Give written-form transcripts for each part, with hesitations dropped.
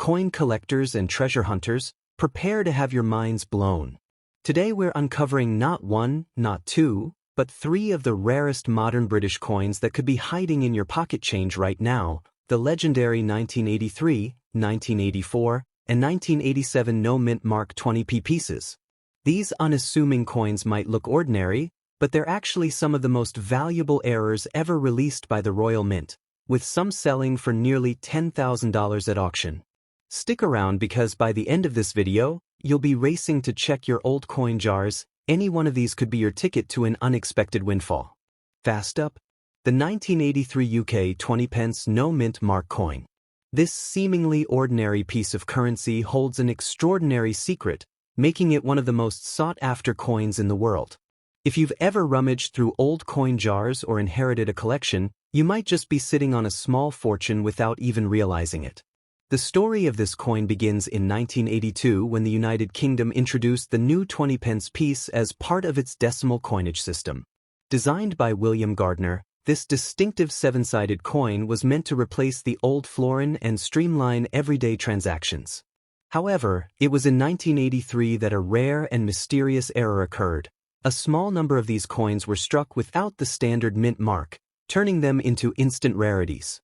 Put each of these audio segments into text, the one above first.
Coin collectors and treasure hunters, prepare to have your minds blown. Today we're uncovering not one, not two, but three of the rarest modern British coins that could be hiding in your pocket change right now: the legendary 1983, 1984, and 1987 no-mint Mark 20p pieces. These unassuming coins might look ordinary, but they're actually some of the most valuable errors ever released by the Royal Mint, with some selling for nearly $10,000 at auction. Stick around because by the end of this video, you'll be racing to check your old coin jars. Any one of these could be your ticket to an unexpected windfall. Fast up. The 1983 UK 20 pence no-mint Mark coin. This seemingly ordinary piece of currency holds an extraordinary secret, making it one of the most sought-after coins in the world. If you've ever rummaged through old coin jars or inherited a collection, you might just be sitting on a small fortune without even realizing it. The story of this coin begins in 1982 when the United Kingdom introduced the new 20 pence piece as part of its decimal coinage system. Designed by William Gardner, this distinctive seven-sided coin was meant to replace the old florin and streamline everyday transactions. However, it was in 1983 that a rare and mysterious error occurred. A small number of these coins were struck without the standard mint mark, turning them into instant rarities.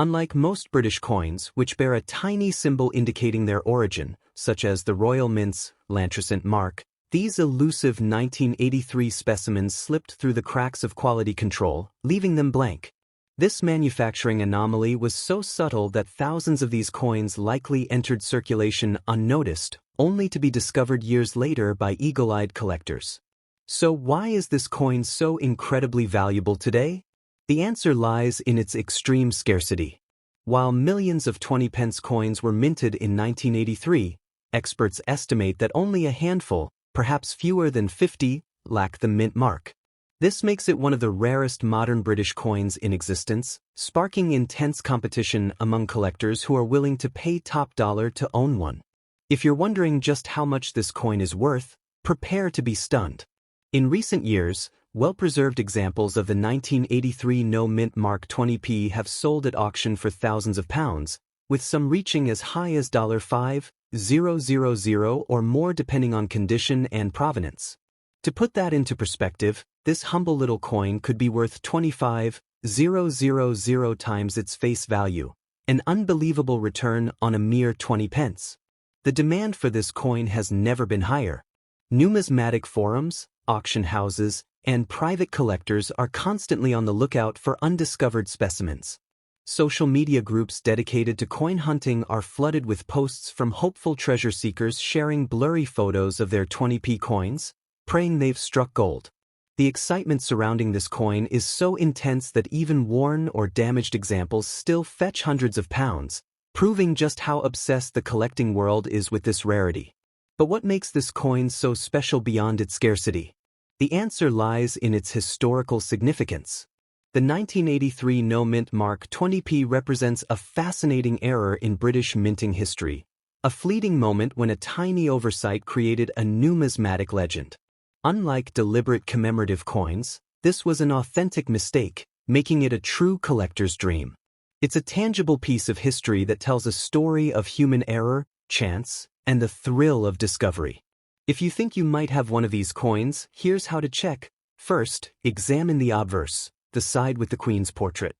Unlike most British coins, which bear a tiny symbol indicating their origin, such as the Royal Mint's Lantricent mark, these elusive 1983 specimens slipped through the cracks of quality control, leaving them blank. This manufacturing anomaly was so subtle that thousands of these coins likely entered circulation unnoticed, only to be discovered years later by eagle-eyed collectors. So why is this coin so incredibly valuable today? The answer lies in its extreme scarcity. While millions of 20 pence coins were minted in 1983, experts estimate that only a handful, perhaps fewer than 50, lack the mint mark. This makes it one of the rarest modern British coins in existence, sparking intense competition among collectors who are willing to pay top dollar to own one. If you're wondering just how much this coin is worth, prepare to be stunned. In recent years, well-preserved examples of the 1983 no-mint Mark 20p have sold at auction for thousands of pounds, with some reaching as high as $5,000 or more depending on condition and provenance. To put that into perspective, this humble little coin could be worth 25,000 times its face value, an unbelievable return on a mere 20 pence. The demand for this coin has never been higher. Numismatic forums, auction houses, and private collectors are constantly on the lookout for undiscovered specimens. Social media groups dedicated to coin hunting are flooded with posts from hopeful treasure seekers sharing blurry photos of their 20p coins, praying they've struck gold. The excitement surrounding this coin is so intense that even worn or damaged examples still fetch hundreds of pounds, proving just how obsessed the collecting world is with this rarity. But what makes this coin so special beyond its scarcity? The answer lies in its historical significance. The 1983 no-mint Mark 20p represents a fascinating error in British minting history, a fleeting moment when a tiny oversight created a numismatic legend. Unlike deliberate commemorative coins, this was an authentic mistake, making it a true collector's dream. It's a tangible piece of history that tells a story of human error, chance, and the thrill of discovery. If you think you might have one of these coins, here's how to check. First, examine the obverse, the side with the Queen's portrait.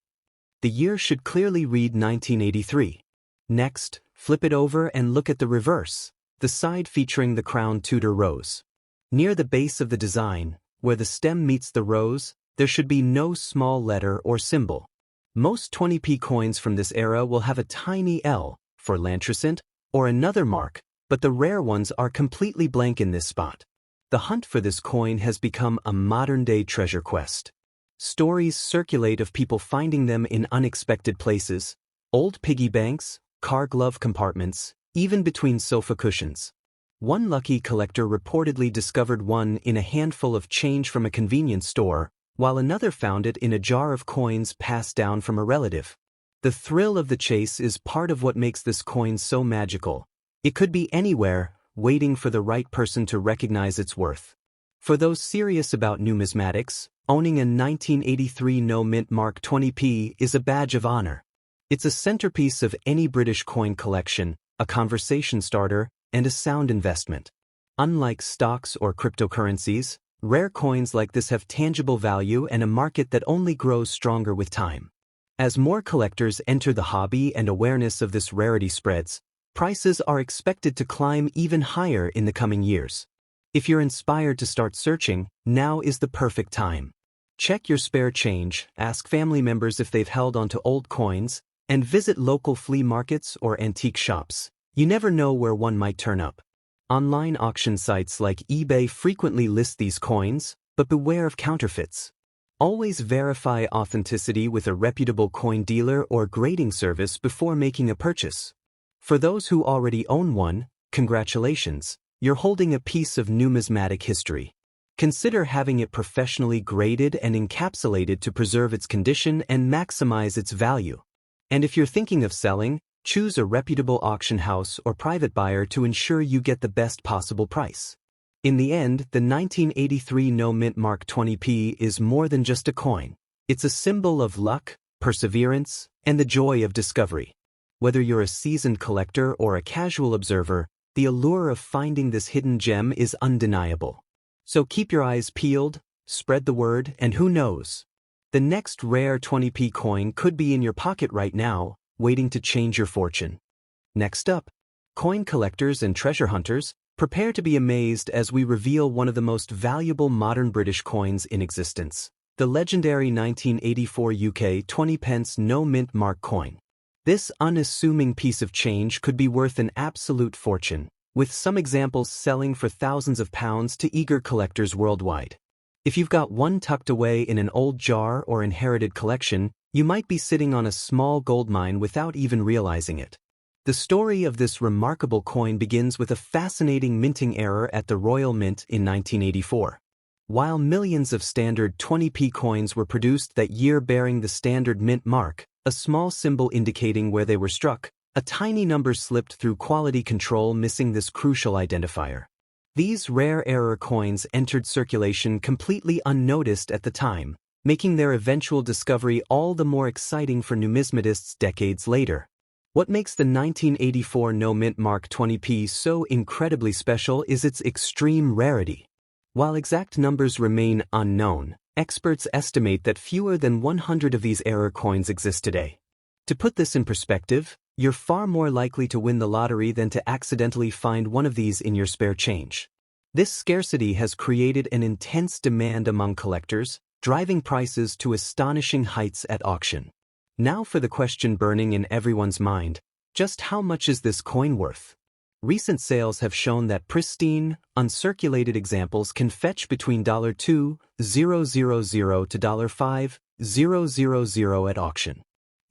The year should clearly read 1983. Next, flip it over and look at the reverse, the side featuring the crown Tudor rose. Near the base of the design, where the stem meets the rose, there should be no small letter or symbol. Most 20p coins from this era will have a tiny L for Lantricent or another mark, but the rare ones are completely blank in this spot. The hunt for this coin has become a modern-day treasure quest. Stories circulate of people finding them in unexpected places: old piggy banks, car glove compartments, even between sofa cushions. One lucky collector reportedly discovered one in a handful of change from a convenience store, while another found it in a jar of coins passed down from a relative. The thrill of the chase is part of what makes this coin so magical. It could be anywhere, waiting for the right person to recognize its worth. For those serious about numismatics, owning a 1983 no-mint Mark 20p is a badge of honor. It's a centerpiece of any British coin collection, a conversation starter, and a sound investment. Unlike stocks or cryptocurrencies, rare coins like this have tangible value and a market that only grows stronger with time. As more collectors enter the hobby and awareness of this rarity spreads, prices are expected to climb even higher in the coming years. If you're inspired to start searching, now is the perfect time. Check your spare change, ask family members if they've held onto old coins, and visit local flea markets or antique shops. You never know where one might turn up. Online auction sites like eBay frequently list these coins, but beware of counterfeits. Always verify authenticity with a reputable coin dealer or grading service before making a purchase. For those who already own one, congratulations, you're holding a piece of numismatic history. Consider having it professionally graded and encapsulated to preserve its condition and maximize its value. And if you're thinking of selling, choose a reputable auction house or private buyer to ensure you get the best possible price. In the end, the 1983 No Mint Mark 20p is more than just a coin. It's a symbol of luck, perseverance, and the joy of discovery. Whether you're a seasoned collector or a casual observer, the allure of finding this hidden gem is undeniable. So keep your eyes peeled, spread the word, and who knows? The next rare 20p coin could be in your pocket right now, waiting to change your fortune. Next up, coin collectors and treasure hunters, prepare to be amazed as we reveal one of the most valuable modern British coins in existence, the legendary 1984 UK 20p No Mint Mark coin. This unassuming piece of change could be worth an absolute fortune, with some examples selling for thousands of pounds to eager collectors worldwide. If you've got one tucked away in an old jar or inherited collection, you might be sitting on a small gold mine without even realizing it. The story of this remarkable coin begins with a fascinating minting error at the Royal Mint in 1984. While millions of standard 20p coins were produced that year bearing the standard mint mark, a small symbol indicating where they were struck, a tiny number slipped through quality control, missing this crucial identifier. These rare error coins entered circulation completely unnoticed at the time, making their eventual discovery all the more exciting for numismatists decades later. What makes the 1984 No Mint Mark 20p so incredibly special is its extreme rarity. While exact numbers remain unknown, experts estimate that fewer than 100 of these error coins exist today. To put this in perspective, you're far more likely to win the lottery than to accidentally find one of these in your spare change. This scarcity has created an intense demand among collectors, driving prices to astonishing heights at auction. Now for the question burning in everyone's mind, just how much is this coin worth? Recent sales have shown that pristine, uncirculated examples can fetch between $2,000 to $5,000 at auction.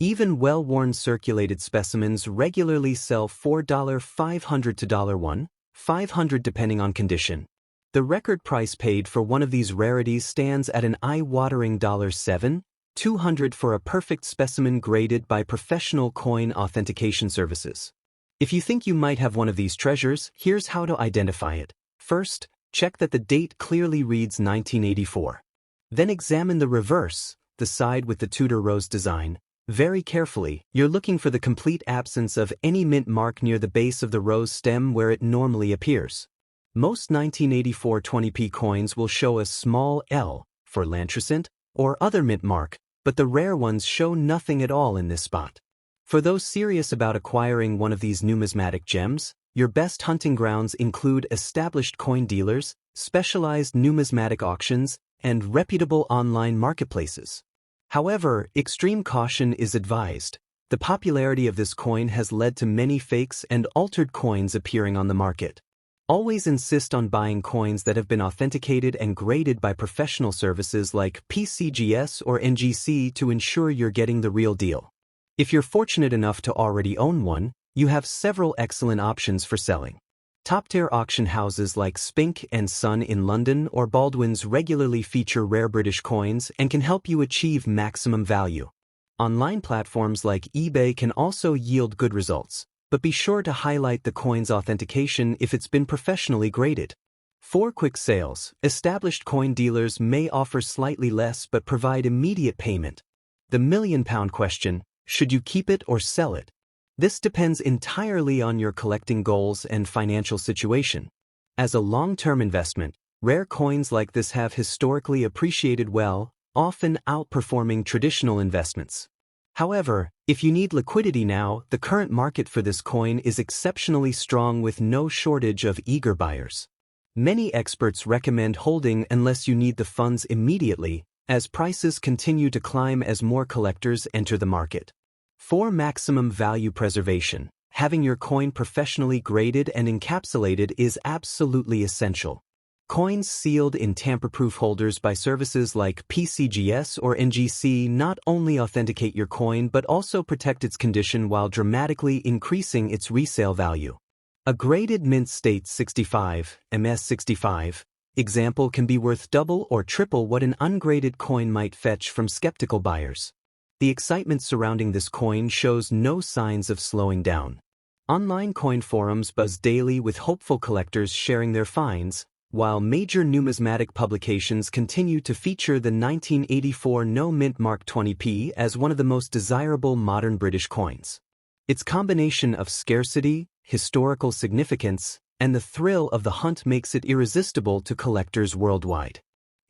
Even well-worn circulated specimens regularly sell for $500 to $1,500 depending on condition. The record price paid for one of these rarities stands at an eye-watering $7,200 for a perfect specimen graded by professional coin authentication services. If you think you might have one of these treasures, here's how to identify it. First, check that the date clearly reads 1984. Then examine the reverse, the side with the Tudor rose design. Very carefully, you're looking for the complete absence of any mint mark near the base of the rose stem where it normally appears. Most 1984 20p coins will show a small L for Lantricent or other mint mark, but the rare ones show nothing at all in this spot. For those serious about acquiring one of these numismatic gems, your best hunting grounds include established coin dealers, specialized numismatic auctions, and reputable online marketplaces. However, extreme caution is advised. The popularity of this coin has led to many fakes and altered coins appearing on the market. Always insist on buying coins that have been authenticated and graded by professional services like PCGS or NGC to ensure you're getting the real deal. If you're fortunate enough to already own one, you have several excellent options for selling. Top-tier auction houses like Spink and Son in London or Baldwin's regularly feature rare British coins and can help you achieve maximum value. Online platforms like eBay can also yield good results, but be sure to highlight the coin's authentication if it's been professionally graded. For quick sales, established coin dealers may offer slightly less but provide immediate payment. The million-pound question: should you keep it or sell it? This depends entirely on your collecting goals and financial situation. As a long-term investment, rare coins like this have historically appreciated well, often outperforming traditional investments. However, if you need liquidity now, the current market for this coin is exceptionally strong with no shortage of eager buyers. Many experts recommend holding unless you need the funds immediately, as prices continue to climb as more collectors enter the market. For maximum value preservation, having your coin professionally graded and encapsulated is absolutely essential. Coins sealed in tamper-proof holders by services like PCGS or NGC not only authenticate your coin but also protect its condition while dramatically increasing its resale value. A graded mint state 65, MS65, example can be worth double or triple what an ungraded coin might fetch from skeptical buyers. The excitement surrounding this coin shows no signs of slowing down. Online coin forums buzz daily with hopeful collectors sharing their finds, while major numismatic publications continue to feature the 1984 No Mint Mark 20p as one of the most desirable modern British coins. Its combination of scarcity, historical significance, and the thrill of the hunt makes it irresistible to collectors worldwide.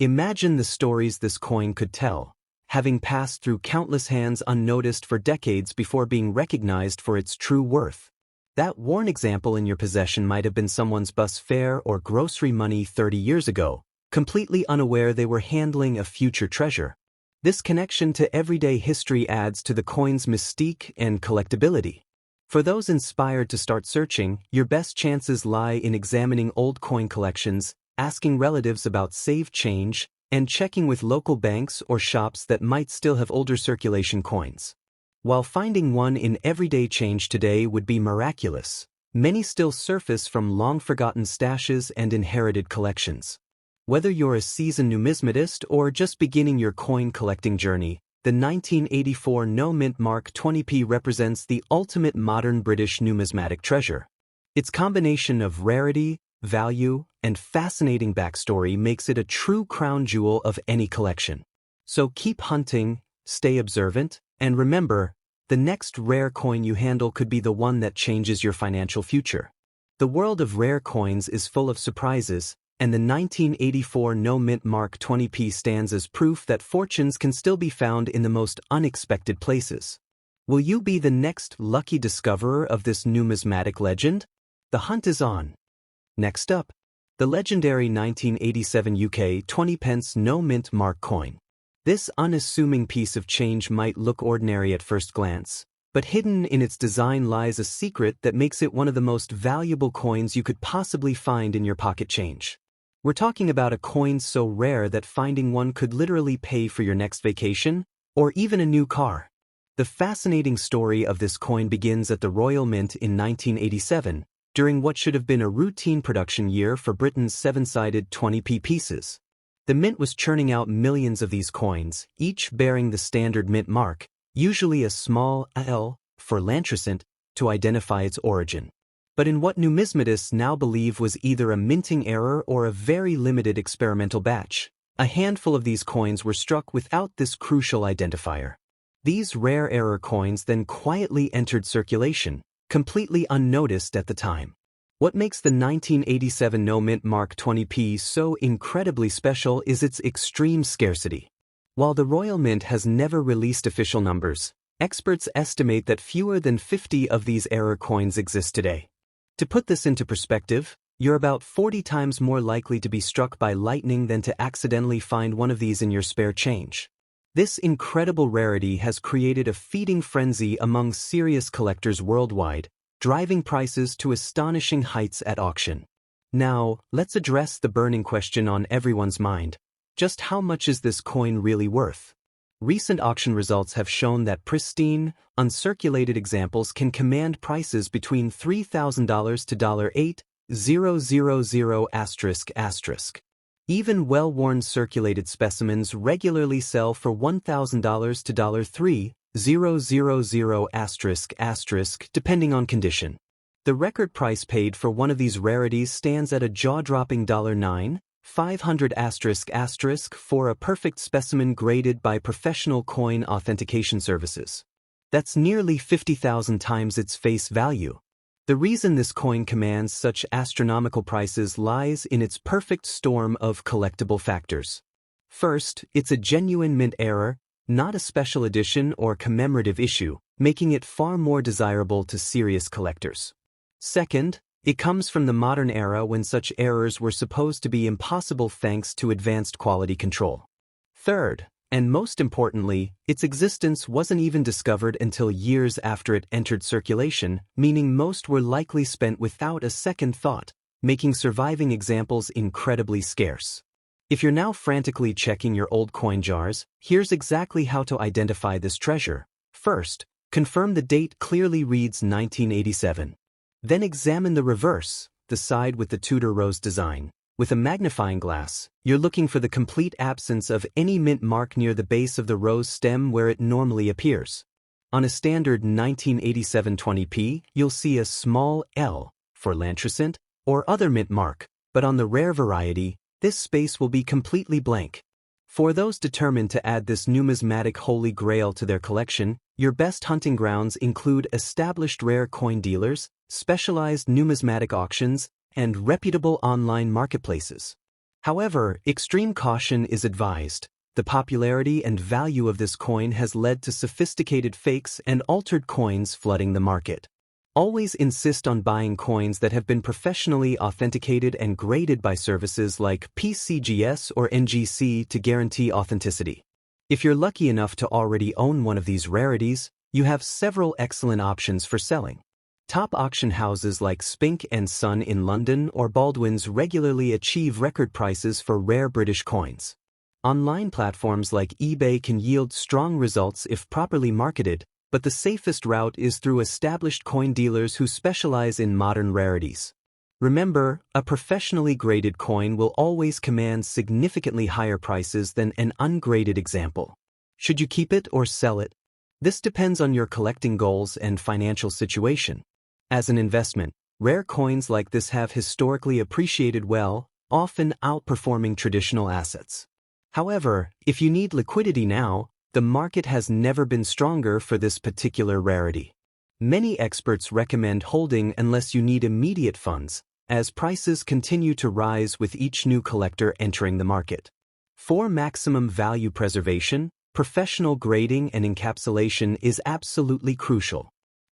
Imagine the stories this coin could tell, having passed through countless hands unnoticed for decades before being recognized for its true worth. That worn example in your possession might have been someone's bus fare or grocery money 30 years ago, completely unaware they were handling a future treasure. This connection to everyday history adds to the coin's mystique and collectability. For those inspired to start searching, your best chances lie in examining old coin collections, asking relatives about saved change, and checking with local banks or shops that might still have older circulation coins. While finding one in everyday change today would be miraculous, many still surface from long-forgotten stashes and inherited collections. Whether you're a seasoned numismatist or just beginning your coin collecting journey, the 1984 No Mint Mark 20p represents the ultimate modern British numismatic treasure. Its combination of rarity, value, and fascinating backstory makes it a true crown jewel of any collection. So keep hunting, stay observant, and remember, the next rare coin you handle could be the one that changes your financial future. The world of rare coins is full of surprises, and the 1984 No Mint Mark 20p stands as proof that fortunes can still be found in the most unexpected places. Will you be the next lucky discoverer of this numismatic legend? The hunt is on. Next up, the legendary 1987 UK 20 pence No Mint Mark coin. This unassuming piece of change might look ordinary at first glance, but hidden in its design lies a secret that makes it one of the most valuable coins you could possibly find in your pocket change. We're talking about a coin so rare that finding one could literally pay for your next vacation, or even a new car. The fascinating story of this coin begins at the Royal Mint in 1987, during what should have been a routine production year for Britain's 7-sided 20p pieces. The mint was churning out millions of these coins, each bearing the standard mint mark, usually a small L for Lantricent, to identify its origin. But in what numismatists now believe was either a minting error or a very limited experimental batch, a handful of these coins were struck without this crucial identifier. These rare error coins then quietly entered circulation, completely unnoticed at the time. What makes the 1987 No Mint Mark 20p so incredibly special is its extreme scarcity. While the Royal Mint has never released official numbers, experts estimate that fewer than 50 of these error coins exist today. To put this into perspective, you're about 40 times more likely to be struck by lightning than to accidentally find one of these in your spare change. This incredible rarity has created a feeding frenzy among serious collectors worldwide, driving prices to astonishing heights at auction. Now, let's address the burning question on everyone's mind. Just how much is this coin really worth? Recent auction results have shown that pristine, uncirculated examples can command prices between $3,000 to $8,000***. Even well-worn circulated specimens regularly sell for $1,000 to $3,000***, depending on condition. The record price paid for one of these rarities stands at a jaw-dropping $9,500** for a perfect specimen graded by professional coin authentication services. That's nearly 50,000 times its face value. The reason this coin commands such astronomical prices lies in its perfect storm of collectible factors. First, it's a genuine mint error, not a special edition or commemorative issue, making it far more desirable to serious collectors. Second, it comes from the modern era when such errors were supposed to be impossible thanks to advanced quality control. Third, and most importantly, its existence wasn't even discovered until years after it entered circulation, meaning most were likely spent without a second thought, making surviving examples incredibly scarce. If you're now frantically checking your old coin jars, here's exactly how to identify this treasure. First, confirm the date clearly reads 1987. Then examine the reverse, the side with the Tudor rose design. With a magnifying glass, you're looking for the complete absence of any mint mark near the base of the rose stem where it normally appears. On a standard 1987 20p, you'll see a small L for Lantricent or other mint mark, but on the rare variety, this space will be completely blank. For those determined to add this numismatic holy grail to their collection, your best hunting grounds include established rare coin dealers, specialized numismatic auctions, and reputable online marketplaces. However, extreme caution is advised. The popularity and value of this coin has led to sophisticated fakes and altered coins flooding the market. Always insist on buying coins that have been professionally authenticated and graded by services like PCGS or NGC to guarantee authenticity. If you're lucky enough to already own one of these rarities, you have several excellent options for selling. Top auction houses like Spink & Son in London or Baldwin's regularly achieve record prices for rare British coins. Online platforms like eBay can yield strong results if properly marketed, but the safest route is through established coin dealers who specialize in modern rarities. Remember, a professionally graded coin will always command significantly higher prices than an ungraded example. Should you keep it or sell it? This depends on your collecting goals and financial situation. As an investment, rare coins like this have historically appreciated well, often outperforming traditional assets. However, if you need liquidity now, the market has never been stronger for this particular rarity. Many experts recommend holding unless you need immediate funds, as prices continue to rise with each new collector entering the market. For maximum value preservation, professional grading and encapsulation is absolutely crucial.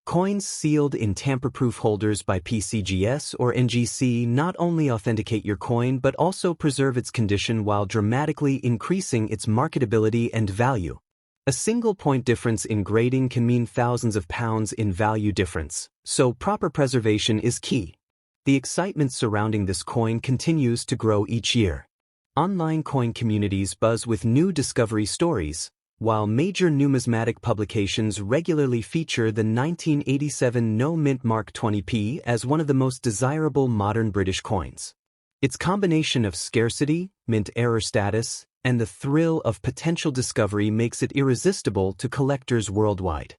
Coins sealed in tamper-proof holders by PCGS or NGC not only authenticate your coin but also preserve its condition while dramatically increasing its marketability and value. A single point difference in grading can mean thousands of pounds in value difference, so proper preservation is key. The excitement surrounding this coin continues to grow each year. Online coin communities buzz with new discovery stories, while major numismatic publications regularly feature the 1987 No Mint Mark 20p as one of the most desirable modern British coins. Its combination of scarcity, mint error status, and the thrill of potential discovery makes it irresistible to collectors worldwide.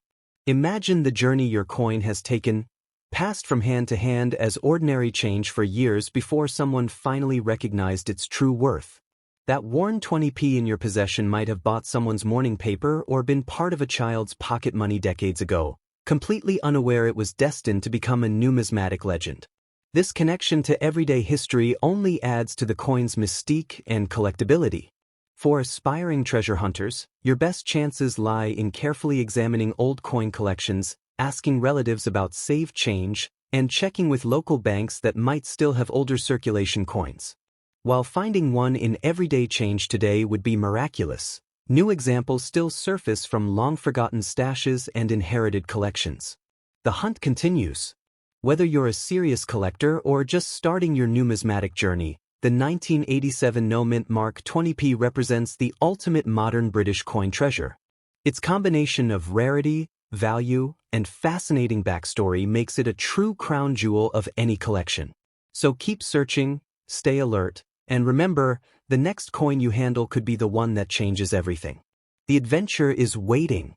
Imagine the journey your coin has taken, passed from hand to hand as ordinary change for years before someone finally recognized its true worth. That worn 20p in your possession might have bought someone's morning paper or been part of a child's pocket money decades ago, completely unaware it was destined to become a numismatic legend. This connection to everyday history only adds to the coin's mystique and collectability. For aspiring treasure hunters, your best chances lie in carefully examining old coin collections, asking relatives about saved change, and checking with local banks that might still have older circulation coins. While finding one in everyday change today would be miraculous, new examples still surface from long-forgotten stashes and inherited collections. The hunt continues. Whether you're a serious collector or just starting your numismatic journey, the 1987 No Mint Mark 20p represents the ultimate modern British coin treasure. Its combination of rarity, value, and fascinating backstory makes it a true crown jewel of any collection. So keep searching, stay alert, and remember, the next coin you handle could be the one that changes everything. The adventure is waiting.